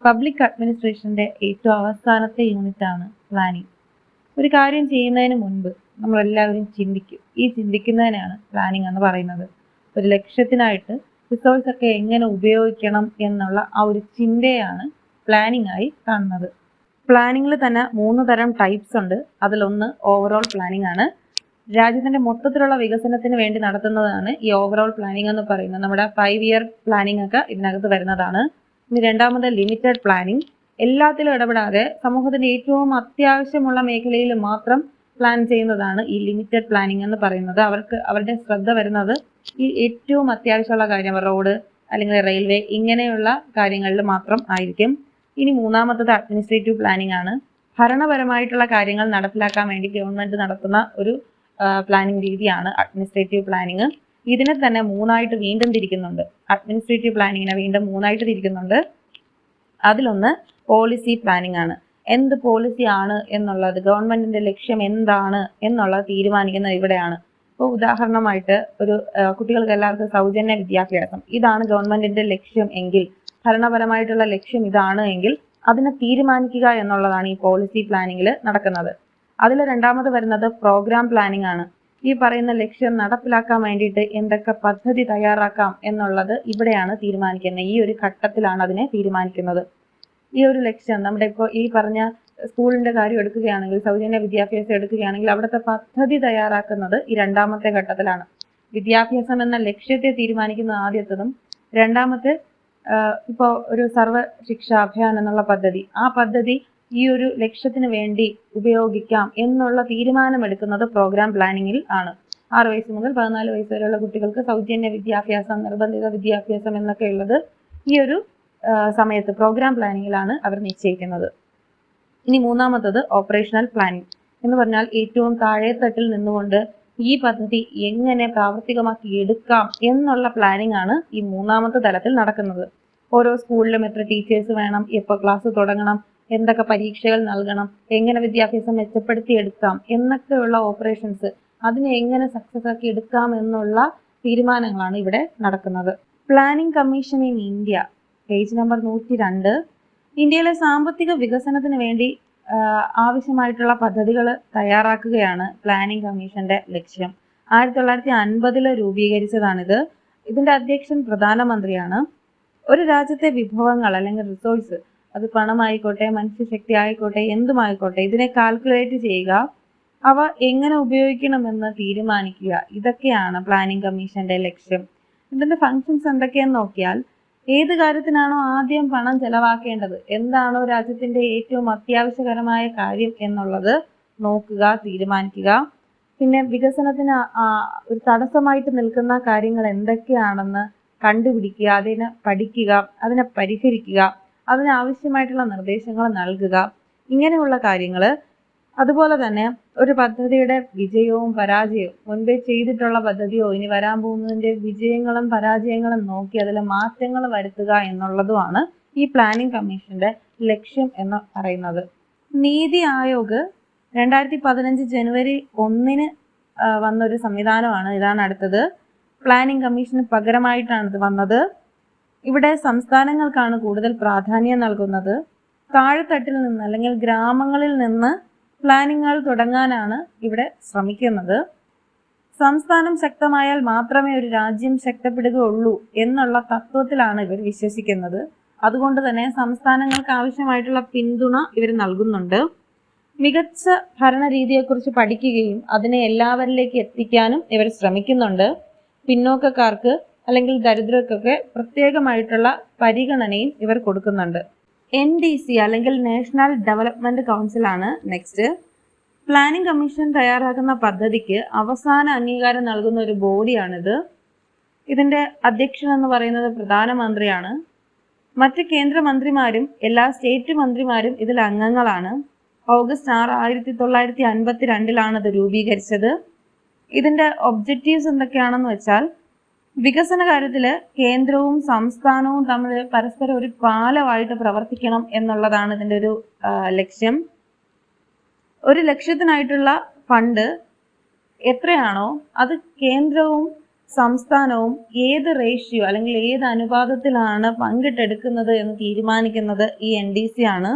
Public അഡ്മിനിസ്ട്രേഷന്റെ ഏറ്റവും അവസാനത്തെ യൂണിറ്റാണ് പ്ലാനിംഗ്. ഒരു കാര്യം ചെയ്യുന്നതിന് മുൻപ് നമ്മളെല്ലാവരും ചിന്തിക്കും. ഈ ചിന്തിക്കുന്നതിനാണ് പ്ലാനിംഗ് എന്ന് പറയുന്നത്. ഒരു ലക്ഷ്യത്തിനായിട്ട് റിസോഴ്സ് ഒക്കെ എങ്ങനെ ഉപയോഗിക്കണം എന്നുള്ള ആ ഒരു ചിന്തയാണ് പ്ലാനിംഗ് ആയി കാണുന്നത്. പ്ലാനിങ്ങിൽ തന്നെ 3 തരം ടൈപ്സ് ഉണ്ട്. അതിലൊന്ന് ഓവറോൾ പ്ലാനിംഗ് ആണ്. രാജ്യത്തിന്റെ മൊത്തത്തിലുള്ള വികസനത്തിന് വേണ്ടി നടത്തുന്നതാണ് ഈ ഓവറോൾ പ്ലാനിംഗ് എന്ന് പറയുന്നത്. നമ്മുടെ 5 ഇയർ പ്ലാനിംഗ് ഒക്കെ ഇതിനകത്ത് വരുന്നതാണ്. ഇനി രണ്ടാമത് ലിമിറ്റഡ് പ്ലാനിംഗ്. എല്ലാത്തിലും ഇടപെടാതെ സമൂഹത്തിന്റെ ഏറ്റവും അത്യാവശ്യമുള്ള മേഖലയിൽ മാത്രം പ്ലാൻ ചെയ്യുന്നതാണ് ഈ ലിമിറ്റഡ് പ്ലാനിംഗ് എന്ന് പറയുന്നത്. അവരുടെ ശ്രദ്ധ വരുന്നത് ഈ ഏറ്റവും അത്യാവശ്യമുള്ള കാര്യം, റോഡ് അല്ലെങ്കിൽ റെയിൽവേ ഇങ്ങനെയുള്ള കാര്യങ്ങളിൽ മാത്രം ആയിരിക്കും. ഇനി മൂന്നാമത്തത് അഡ്മിനിസ്ട്രേറ്റീവ് പ്ലാനിംഗ് ആണ്. ഭരണപരമായിട്ടുള്ള കാര്യങ്ങൾ നടപ്പിലാക്കാൻ വേണ്ടി ഗവൺമെന്റ് നടത്തുന്ന ഒരു പ്ലാനിംഗ് രീതിയാണ് അഡ്മിനിസ്ട്രേറ്റീവ് പ്ലാനിംഗ്. ഇതിനെ തന്നെ 3ആയിട്ട് വീണ്ടും തിരിക്കുന്നുണ്ട്. അഡ്മിനിസ്ട്രേറ്റീവ് പ്ലാനിങ്ങിനെ വീണ്ടും 3ആയിട്ട് തിരിക്കുന്നുണ്ട്. അതിലൊന്ന് പോളിസി പ്ലാനിംഗ് ആണ്. എന്ത് പോളിസി ആണ് എന്നുള്ളത്, ഗവൺമെന്റിന്റെ ലക്ഷ്യം എന്താണ് എന്നുള്ളത് തീരുമാനിക്കുന്നത് ഇവിടെയാണ്. ഇപ്പോൾ ഉദാഹരണമായിട്ട് കുട്ടികൾക്ക് എല്ലാവർക്കും സൗജന്യ വിദ്യാഭ്യാസം, ഇതാണ് ഗവൺമെന്റിന്റെ ലക്ഷ്യം എങ്കിൽ, ഭരണപരമായിട്ടുള്ള ലക്ഷ്യം ഇതാണ് എങ്കിൽ അതിനെ തീരുമാനിക്കുക എന്നുള്ളതാണ് ഈ പോളിസി പ്ലാനിങ്ങിൽ നടക്കുന്നത്. അതിൽ രണ്ടാമത് വരുന്നത് പ്രോഗ്രാം പ്ലാനിംഗ് ആണ്. ഈ പറയുന്ന ലക്ഷ്യം നടപ്പിലാക്കാൻ വേണ്ടിയിട്ട് എന്തൊക്കെ പദ്ധതി തയ്യാറാക്കാം എന്നുള്ളത് ഇവിടെയാണ് തീരുമാനിക്കുന്നത്. ഈ ഒരു ഘട്ടത്തിലാണ് അതിനെ തീരുമാനിക്കുന്നത്. ഈ ഒരു ലക്ഷ്യം നമ്മുടെ ഇപ്പോൾ ഈ പറഞ്ഞ സ്കൂളിന്റെ കാര്യം എടുക്കുകയാണെങ്കിൽ, സൗജന്യ വിദ്യാഭ്യാസം എടുക്കുകയാണെങ്കിൽ അവിടുത്തെ പദ്ധതി തയ്യാറാക്കുന്നത് ഈ രണ്ടാമത്തെ ഘട്ടത്തിലാണ്. വിദ്യാഭ്യാസം എന്ന ലക്ഷ്യത്തെ തീരുമാനിക്കുന്നത് ആദ്യത്തതും, രണ്ടാമത്തെ ഇപ്പോൾ ഒരു സർവ ശിക്ഷാ അഭിയാൻ എന്നുള്ള പദ്ധതി, ആ പദ്ധതി ഈ ഒരു ലക്ഷ്യത്തിന് വേണ്ടി ഉപയോഗിക്കാം എന്നുള്ള തീരുമാനമെടുക്കുന്നത് പ്രോഗ്രാം പ്ലാനിങ്ങിൽ ആണ്. 6 വയസ്സ് മുതൽ 14 വയസ്സ് വരെയുള്ള കുട്ടികൾക്ക് സൗജന്യ വിദ്യാഭ്യാസം, നിർബന്ധിത വിദ്യാഭ്യാസം എന്നൊക്കെ ഉള്ളത് ഈ ഒരു സമയത്ത് പ്രോഗ്രാം പ്ലാനിങ്ങിലാണ് അവർ നിശ്ചയിക്കുന്നത്. ഇനി മൂന്നാമത്തത് ഓപ്പറേഷണൽ പ്ലാനിങ് എന്ന് പറഞ്ഞാൽ ഏറ്റവും താഴെത്തട്ടിൽ നിന്നുകൊണ്ട് ഈ പദ്ധതി എങ്ങനെ പ്രാവർത്തികമാക്കി എടുക്കാം എന്നുള്ള പ്ലാനിംഗ് ആണ് ഈ മൂന്നാമത്തെ തലത്തിൽ നടക്കുന്നത്. ഓരോ സ്കൂളിലും എത്ര ടീച്ചേഴ്സ് വേണം, എപ്പോൾ ക്ലാസ് തുടങ്ങണം, എന്തൊക്കെ പരീക്ഷകൾ നൽകണം, എങ്ങനെ വിദ്യാഭ്യാസം മെച്ചപ്പെടുത്തി എടുക്കാം എന്നൊക്കെയുള്ള ഓപ്പറേഷൻസ്, അതിനെ എങ്ങനെ സക്സസ് ആക്കി എടുക്കാം എന്നുള്ള തീരുമാനങ്ങളാണ് ഇവിടെ നടക്കുന്നത്. Planning commission in India, page number 102. ഇന്ത്യയിലെ സാമ്പത്തിക വികസനത്തിന് വേണ്ടി ആവശ്യമായിട്ടുള്ള പദ്ധതികൾ തയ്യാറാക്കുകയാണ് പ്ലാനിംഗ് കമ്മീഷന്റെ ലക്ഷ്യം. 1950 രൂപീകരിച്ചതാണിത്. ഇതിന്റെ അധ്യക്ഷൻ പ്രധാനമന്ത്രിയാണ്. ഒരു രാജ്യത്തെ വിഭവങ്ങൾ അല്ലെങ്കിൽ റിസോഴ്സ്, അത് പണമായിക്കോട്ടെ, മനുഷ്യശക്തി ആയിക്കോട്ടെ, എന്തുമായിക്കോട്ടെ, ഇതിനെ കാൽക്കുലേറ്റ് ചെയ്യുക, അവ എങ്ങനെ ഉപയോഗിക്കണമെന്ന് തീരുമാനിക്കുക, ഇതൊക്കെയാണ് പ്ലാനിംഗ് കമ്മീഷന്റെ ലക്ഷ്യം. ഇതിന്റെ ഫങ്ഷൻസ് എന്തൊക്കെയെന്ന് നോക്കിയാൽ, ഏത് കാര്യത്തിനാണോ ആദ്യം പണം ചെലവാക്കേണ്ടത്, എന്താണോ രാജ്യത്തിന്റെ ഏറ്റവും അത്യാവശ്യകരമായ കാര്യം എന്നുള്ളത് നോക്കുക, തീരുമാനിക്കുക. പിന്നെ വികസനത്തിന് ഒരു തടസ്സമായിട്ട് നിൽക്കുന്ന കാര്യങ്ങൾ എന്തൊക്കെയാണെന്ന് കണ്ടുപിടിക്കുക, അതിനെ പഠിക്കുക, അതിനെ പരിഹരിക്കുക, അതിനാവശ്യമായിട്ടുള്ള നിർദ്ദേശങ്ങൾ നൽകുക, ഇങ്ങനെയുള്ള കാര്യങ്ങൾ. അതുപോലെ തന്നെ ഒരു പദ്ധതിയുടെ വിജയവും പരാജയവും, മുൻപേ ചെയ്തിട്ടുള്ള പദ്ധതിയോ ഇനി വരാൻ പോകുന്നതിന്റെ വിജയങ്ങളും പരാജയങ്ങളും നോക്കി അതിൽ മാറ്റങ്ങൾ വരുത്തുക എന്നുള്ളതുമാണ് ഈ പ്ലാനിംഗ് കമ്മീഷന്റെ ലക്ഷ്യം എന്ന് പറയുന്നത്. നീതി ആയോഗ് 2015 ജനുവരി 1 വന്നൊരു സംവിധാനമാണ്. ഇതാണ് അടുത്തത്. പ്ലാനിംഗ് കമ്മീഷന് പകരമായിട്ടാണ് ഇത് വന്നത്. ഇവിടെ സംസ്ഥാനങ്ങൾക്കാണ് കൂടുതൽ പ്രാധാന്യം നൽകുന്നത്. താഴെത്തട്ടിൽ നിന്ന് അല്ലെങ്കിൽ ഗ്രാമങ്ങളിൽ നിന്ന് പ്ലാനിങ്ങുകൾ തുടങ്ങാനാണ് ഇവിടെ ശ്രമിക്കുന്നത്. സംസ്ഥാനം ശക്തമായാൽ മാത്രമേ ഒരു രാജ്യം ശക്തിപ്പെടുകയുള്ളൂ എന്നുള്ള തത്വത്തിലാണ് ഇവർ വിശ്വസിക്കുന്നത്. അതുകൊണ്ട് തന്നെ സംസ്ഥാനങ്ങൾക്ക് ആവശ്യമായിട്ടുള്ള പിന്തുണ ഇവർ നൽകുന്നുണ്ട്. മികച്ച ഭരണരീതിയെക്കുറിച്ച് പഠിക്കുകയും അതിനെ എല്ലാവരിലേക്ക് എത്തിക്കാനും ഇവർ ശ്രമിക്കുന്നുണ്ട്. പിന്നോക്കക്കാർക്ക് അല്ലെങ്കിൽ ദരിദ്രർക്കൊക്കെ പ്രത്യേകമായിട്ടുള്ള പരിഗണനയും ഇവർ കൊടുക്കുന്നുണ്ട്. NDC അല്ലെങ്കിൽ നാഷണൽ ഡെവലപ്മെന്റ് കൗൺസിൽ ആണ് നെക്സ്റ്റ്. പ്ലാനിംഗ് കമ്മീഷൻ തയ്യാറാക്കുന്ന പദ്ധതിക്ക് അവസാന അംഗീകാരം നൽകുന്ന ഒരു ബോഡിയാണിത്. ഇതിന്റെ അധ്യക്ഷൻ എന്ന് പറയുന്നത് പ്രധാനമന്ത്രിയാണ്. മറ്റ് കേന്ദ്രമന്ത്രിമാരും എല്ലാ സ്റ്റേറ്റ് മന്ത്രിമാരും ഇതിൽ അംഗങ്ങളാണ്. ഓഗസ്റ്റ് 6, 1952 ഇത് രൂപീകരിച്ചത്. ഇതിന്റെ ഒബ്ജക്റ്റീവ്സ് എന്തൊക്കെയാണെന്ന് വെച്ചാൽ, വികസന കാര്യത്തിൽ കേന്ദ്രവും സംസ്ഥാനവും തമ്മിൽ പരസ്പരം ഒരു പാലമായിട്ട് പ്രവർത്തിക്കണം എന്നുള്ളതാണ് ഇതിൻ്റെ ഒരു ലക്ഷ്യം. ഒരു ലക്ഷ്യത്തിനായിട്ടുള്ള ഫണ്ട് എത്രയാണോ അത് കേന്ദ്രവും സംസ്ഥാനവും ഏത് റേഷ്യോ അല്ലെങ്കിൽ ഏത് അനുപാതത്തിലാണ് പങ്കിട്ടെടുക്കുന്നത് എന്ന് തീരുമാനിക്കുന്നത് ഈ NDC ആണ്.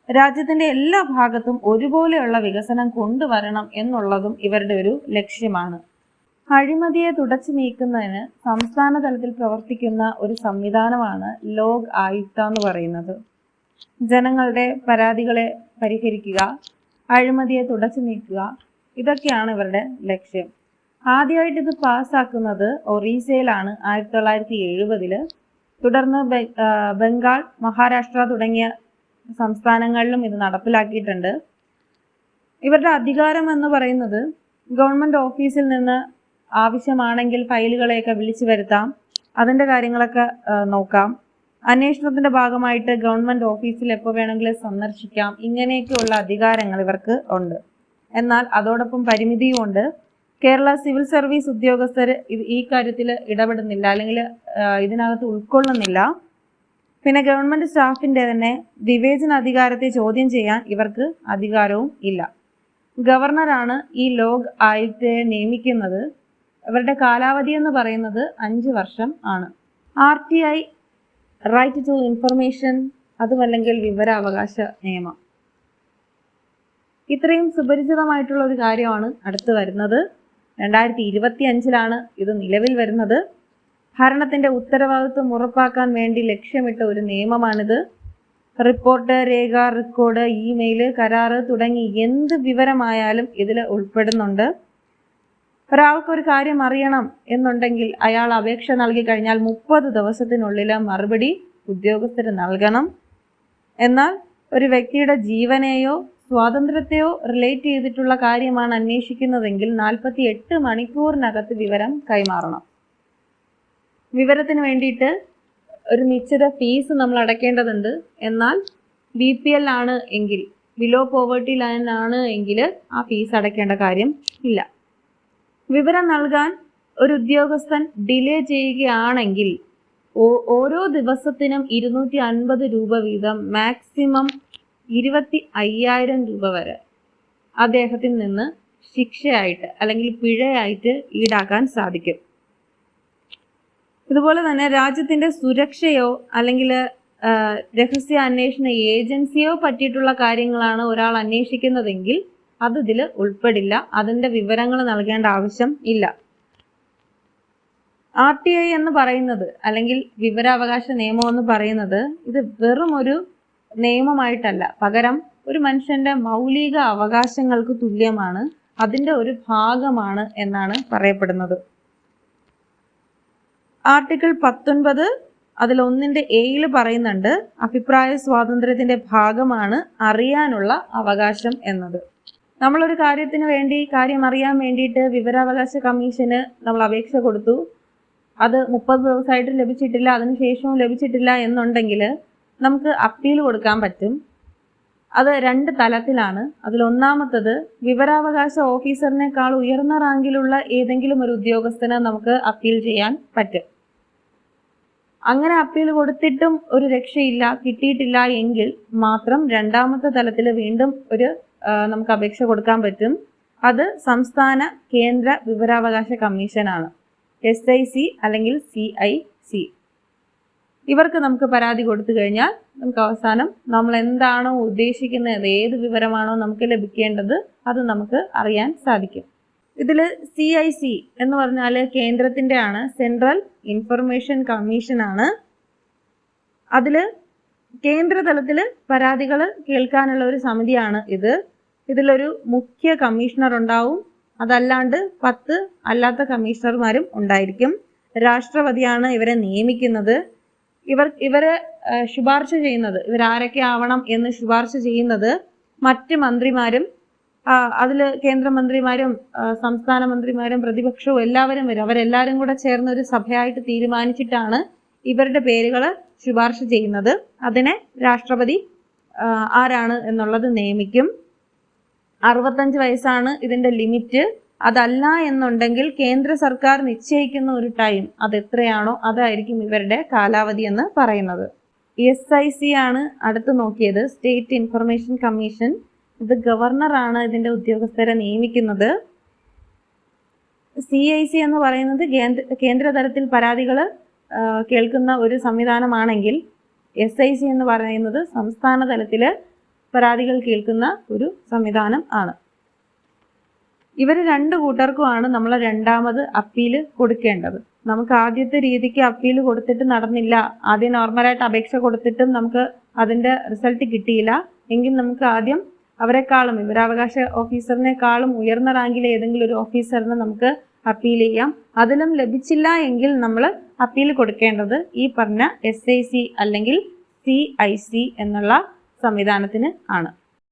രാജ്യത്തിന്റെ എല്ലാ ഭാഗത്തും ഒരുപോലെയുള്ള വികസനം കൊണ്ടുവരണം എന്നുള്ളതും ഇവരുടെ ഒരു ലക്ഷ്യമാണ്. അഴിമതിയെ തുടച്ചു നീക്കുന്നതിന് സംസ്ഥാന തലത്തിൽ പ്രവർത്തിക്കുന്ന ഒരു സംവിധാനമാണ് ലോക് ആയുക്ത എന്ന് പറയുന്നത്. ജനങ്ങളുടെ പരാതികളെ പരിഹരിക്കുക, അഴിമതിയെ തുടച്ചു നീക്കുക, ഇതൊക്കെയാണ് ഇവരുടെ ലക്ഷ്യം. ആദ്യമായിട്ട് ഇത് പാസ്സാക്കുന്നത് ഒറീസയിലാണ് 1970. തുടർന്ന് ബംഗാൾ, മഹാരാഷ്ട്ര തുടങ്ങിയ സംസ്ഥാനങ്ങളിലും ഇത് നടപ്പിലാക്കിയിട്ടുണ്ട്. ഇവരുടെ അധികാരം എന്ന് പറയുന്നത് ഗവൺമെൻറ് ഓഫീസിൽ നിന്ന് ആവശ്യമാണെങ്കിൽ ഫയലുകളെയൊക്കെ വിളിച്ചു വരുത്താം, അതിൻ്റെ കാര്യങ്ങളൊക്കെ നോക്കാം. അന്വേഷണത്തിൻ്റെ ഭാഗമായിട്ട് ഗവൺമെൻറ് ഓഫീസിൽ എപ്പോൾ വേണമെങ്കിലും സന്ദർശിക്കാം. ഇങ്ങനെയൊക്കെയുള്ള അധികാരങ്ങൾ ഇവർക്ക് ഉണ്ട്. എന്നാൽ അതോടൊപ്പം പരിമിതിയും ഉണ്ട്. കേരള സിവിൽ സർവീസ് ഉദ്യോഗസ്ഥർ ഈ കാര്യത്തിൽ ഇടപെടുന്നില്ല, അല്ലെങ്കിൽ ഇതിനകത്ത് ഉൾക്കൊള്ളുന്നില്ല. പിന്നെ ഗവൺമെൻറ് സ്റ്റാഫിൻ്റെ തന്നെ വിവേചന അധികാരത്തെ ചോദ്യം ചെയ്യാൻ ഇവർക്ക് അധികാരവും ഇല്ല. ഗവർണറാണ് ഈ ലോക് ആയുക്തയെ നിയമിക്കുന്നത്. ഇവരുടെ കാലാവധി എന്ന് പറയുന്നത് 5 വർഷം ആണ്. RTI, റൈറ്റ് ടു ഇൻഫർമേഷൻ, അതുമല്ലെങ്കിൽ വിവരാവകാശ നിയമം. ഇത്രയും സുപരിചിതമായിട്ടുള്ള ഒരു കാര്യമാണ് അടുത്ത് വരുന്നത്. 2025 ഇത് നിലവിൽ വരുന്നത്. ഭരണത്തിന്റെ ഉത്തരവാദിത്വം ഉറപ്പാക്കാൻ വേണ്ടി ലക്ഷ്യമിട്ട ഒരു നിയമമാണിത്. റിപ്പോർട്ട്, രേഖ, റെക്കോർഡ്, ഇമെയിൽ, കരാറ് തുടങ്ങി എന്ത് വിവരമായാലും ഇതിൽ ഉൾപ്പെടുന്നുണ്ട്. ഒരാൾക്കൊരു കാര്യം അറിയണം എന്നുണ്ടെങ്കിൽ അയാൾ അപേക്ഷ നൽകി കഴിഞ്ഞാൽ 30 ദിവസത്തിനുള്ളിൽ മറുപടി ഉദ്യോഗസ്ഥർ നൽകണം. എന്നാൽ ഒരു വ്യക്തിയുടെ ജീവനെയോ സ്വാതന്ത്ര്യത്തെയോ റിലേറ്റ് ചെയ്തിട്ടുള്ള കാര്യമാണ് അന്വേഷിക്കുന്നതെങ്കിൽ 48 മണിക്കൂറിനകത്ത് വിവരം കൈമാറണം. വിവരത്തിന് വേണ്ടിയിട്ട് ഒരു നിശ്ചിത ഫീസ് നമ്മൾ അടയ്ക്കേണ്ടതുണ്ട്. എന്നാൽ BPL ആണ് എങ്കിൽ, ബിലോ പോവേർട്ടി ലൈൻ ആണ് എങ്കിൽ ആ ഫീസ് അടയ്ക്കേണ്ട കാര്യം ഇല്ല. വിവരം നൽകാൻ ഒരു ഉദ്യോഗസ്ഥൻ ഡിലേ ചെയ്യുകയാണെങ്കിൽ ഓരോ ദിവസത്തിനും 250 രൂപ വീതം, മാക്സിമം 25,000 രൂപ വരെ അദ്ദേഹത്തിൽ നിന്ന് ശിക്ഷയായിട്ട് അല്ലെങ്കിൽ പിഴയായിട്ട് ഈടാക്കാൻ സാധിക്കും. ഇതുപോലെ തന്നെ രാജ്യത്തിന്റെ സുരക്ഷയോ അല്ലെങ്കിൽ രഹസ്യ അന്വേഷണ ഏജൻസിയോ പറ്റിയിട്ടുള്ള കാര്യങ്ങളാണ് ഒരാൾ അന്വേഷിക്കുന്നതെങ്കിൽ അത് ഇതിൽ ഉൾപ്പെടില്ല. അതിൻ്റെ വിവരങ്ങൾ നൽകേണ്ട ആവശ്യം ഇല്ല. RTI എന്ന് പറയുന്നത് അല്ലെങ്കിൽ വിവരാവകാശ നിയമം എന്ന് പറയുന്നത് ഇത് വെറും ഒരു നിയമമായിട്ടല്ല, പകരം ഒരു മനുഷ്യന്റെ മൗലിക അവകാശങ്ങൾക്ക് തുല്യമാണ്, അതിൻ്റെ ഒരു ഭാഗമാണ് എന്നാണ് പറയപ്പെടുന്നത്. ആർട്ടിക്കിൾ 19 അതിൽ 1(a) പറയുന്നുണ്ട്, അഭിപ്രായ സ്വാതന്ത്ര്യത്തിന്റെ ഭാഗമാണ് അറിയാനുള്ള അവകാശം എന്നത്. നമ്മളൊരു കാര്യം അറിയാൻ വേണ്ടിയിട്ട് വിവരാവകാശ കമ്മീഷന് നമ്മൾ അപേക്ഷ കൊടുത്തു, അത് 30 ദിവസമായിട്ട് ലഭിച്ചിട്ടില്ല, അതിനുശേഷവും ലഭിച്ചിട്ടില്ല എന്നുണ്ടെങ്കിൽ നമുക്ക് അപ്പീൽ കൊടുക്കാൻ പറ്റും. അത് 2 തലത്തിലാണ്. അതിലൊന്നാമത്തത് വിവരാവകാശ ഓഫീസറിനേക്കാൾ ഉയർന്ന റാങ്കിലുള്ള ഏതെങ്കിലും ഒരു ഉദ്യോഗസ്ഥന് നമുക്ക് അപ്പീൽ ചെയ്യാൻ പറ്റും. അങ്ങനെ അപ്പീൽ കൊടുത്തിട്ടും ഒരു രക്ഷയില്ല, കിട്ടിയിട്ടില്ല എങ്കിൽ മാത്രം 2ാമത്തെ തലത്തിൽ വീണ്ടും നമുക്ക് അപേക്ഷ കൊടുക്കാൻ പറ്റും. അത് സംസ്ഥാന കേന്ദ്ര വിവരാവകാശ കമ്മീഷനാണ്, SIC അല്ലെങ്കിൽ CIC. ഇവർക്ക് നമുക്ക് പരാതി കൊടുത്തു കഴിഞ്ഞാൽ നമുക്ക് അവസാനം നമ്മൾ എന്താണോ ഉദ്ദേശിക്കുന്നത്, ഏത് വിവരമാണോ നമുക്ക് ലഭിക്കേണ്ടത്, അത് നമുക്ക് അറിയാൻ സാധിക്കും. ഇതിൽ CIC എന്ന് പറഞ്ഞാൽ കേന്ദ്രത്തിൻ്റെ ആണ്, സെൻട്രൽ ഇൻഫർമേഷൻ കമ്മീഷൻ ആണ്. അതിൽ കേന്ദ്രതലത്തിൽ പരാതികൾ കേൾക്കാനുള്ള ഒരു സമിതിയാണ് ഇത്. ഇതിലൊരു മുഖ്യ കമ്മീഷണർ ഉണ്ടാവും, അതല്ലാണ്ട് 10 അല്ലാത്ത കമ്മീഷണർമാരും ഉണ്ടായിരിക്കും. രാഷ്ട്രപതിയാണ് ഇവരെ നിയമിക്കുന്നത്. ഇവരെ ശുപാർശ ചെയ്യുന്നത്, ഇവരാരൊക്കെ ആവണം എന്ന് ശുപാർശ ചെയ്യുന്നത് മറ്റ് മന്ത്രിമാരും, അതിൽ കേന്ദ്രമന്ത്രിമാരും സംസ്ഥാന മന്ത്രിമാരും പ്രതിപക്ഷവും എല്ലാവരും വരും. അവരെല്ലാവരും കൂടെ ചേർന്ന് ഒരു സഭയായിട്ട് തീരുമാനിച്ചിട്ടാണ് ഇവരുടെ പേരുകൾ ശുപാർശ ചെയ്യുന്നത്. അതിനെ രാഷ്ട്രപതി ആരാണ് എന്നുള്ളത് നിയമിക്കും. 65 വയസ്സാണ് ഇതിൻ്റെ ലിമിറ്റ്. അതല്ല എന്നുണ്ടെങ്കിൽ കേന്ദ്ര സർക്കാർ നിശ്ചയിക്കുന്ന ഒരു ടൈം, അത് എത്രയാണോ അതായിരിക്കും ഇവരുടെ കാലാവധി എന്ന് പറയുന്നത്. SIC ആണ് അടുത്ത് നോക്കിയത്, സ്റ്റേറ്റ് ഇൻഫർമേഷൻ കമ്മീഷൻ. ഇത് ഗവർണറാണ് ഇതിൻ്റെ ഉദ്യോഗസ്ഥരെ നിയമിക്കുന്നത്. CIC എന്ന് പറയുന്നത് കേന്ദ്ര തലത്തിൽ പരാതികൾ കേൾക്കുന്ന ഒരു സംവിധാനമാണെങ്കിൽ SIC എന്ന് പറയുന്നത് സംസ്ഥാന തലത്തിൽ പരാതികൾ കേൾക്കുന്ന ഒരു സംവിധാനം ആണ്. ഇവർ രണ്ട് കൂട്ടർക്കുമാണ് നമ്മൾ രണ്ടാമത് അപ്പീൽ കൊടുക്കേണ്ടത്. നമുക്ക് ആദ്യത്തെ രീതിക്ക് അപ്പീൽ കൊടുത്തിട്ട് നടന്നില്ല, ആദ്യം നോർമലായിട്ട് അപേക്ഷ കൊടുത്തിട്ടും നമുക്ക് അതിൻ്റെ റിസൾട്ട് കിട്ടിയില്ല എങ്കിൽ നമുക്ക് ആദ്യം അവരെക്കാളും വിവരാവകാശ ഓഫീസറിനെക്കാളും ഉയർന്ന റാങ്കിലെ ഏതെങ്കിലും ഒരു ഓഫീസറിന് നമുക്ക് അപ്പീൽ ചെയ്യാം. അതിലും ലഭിച്ചില്ല എങ്കിൽ നമ്മൾ അപ്പീൽ കൊടുക്കേണ്ടത് ഈ പറഞ്ഞ SIC അല്ലെങ്കിൽ CIC എന്നുള്ള സംവിധാനത്തിന് ആണ്.